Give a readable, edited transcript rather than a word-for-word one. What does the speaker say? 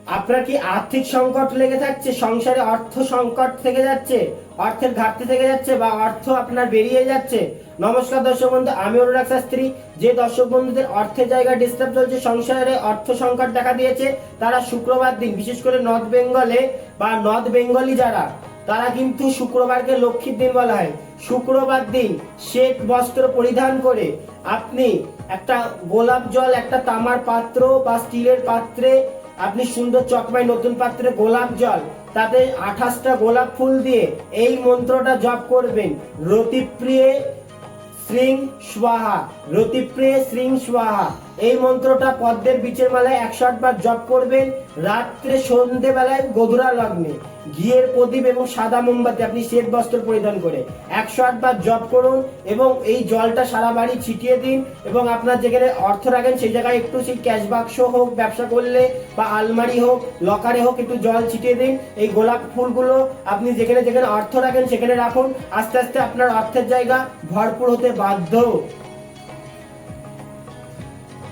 আপনার কি আর্থিক সংকট লেগে থাকছে, সংসারে অর্থ সংকট থেকে যাচ্ছে, অর্থের ঘাটতি থেকে যাচ্ছে, বা অর্থ আপনার বেরিয়ে যাচ্ছে? নমস্কার দর্শক বন্ধু, আমি অনুরাগ শাস্ত্রী। যে দর্শক বন্ধুদের অর্থের জায়গায় ডিস্টার্ব চলছে, সংসারে অর্থ সংকট দেখা দিয়েছে, তারা শুক্রবার দিন, বিশেষ করে নর্থ বেঙ্গলে বা নর্থ বেঙ্গলি যারা, তারা কিন্তু শুক্রবারকে লক্ষ্মীর দিন বলা হয়। শুক্রবার দিন শ্বেত বস্ত্র পরিধান করে আপনি একটা গোলাপ জল একটা তামার পাত্র বা স্টিলের পাত্রে, আপনি সুন্দর চকমাই নতুন পাত্রে গোলাপ জল, তাতে 28টা গোলাপ ফুল দিয়ে এই মন্ত্রটা জপ করবেন। রতিপ্রিয়ে শ্রীং স্বাহা, রতিপ্রিয়ে শ্রীং স্বাহা। এই মন্ত্রটা পদ্মের বীচের মালায় 108 বার জপ করবেন। রাত্রে সন্ধ্যেবেলায় গধুরা লগ্নে ঘিয়ের প্রদীপ এবং সাদা মোমবাতি আপনি শ্বেত বস্ত্র পরিধান করে 108 বার জপ করুন এবং এই জলটা সারা বাড়ি ছিটিয়ে দিন। এবং আপনার যেখানে অর্থ রাখেন সেই জায়গায় একটু সেই ক্যাশ বাক্স হোক, ব্যবসা করলে বা আলমারি হোক, লকারে হোক, একটু জল ছিটিয়ে দিন। এই গোলাপ ফুলগুলো আপনি যেখানে যেখানে অর্থ রাখেন সেখানে রাখুন। আস্তে আস্তে আপনার অর্থের জায়গা ভরপুর হতে বাধ্য।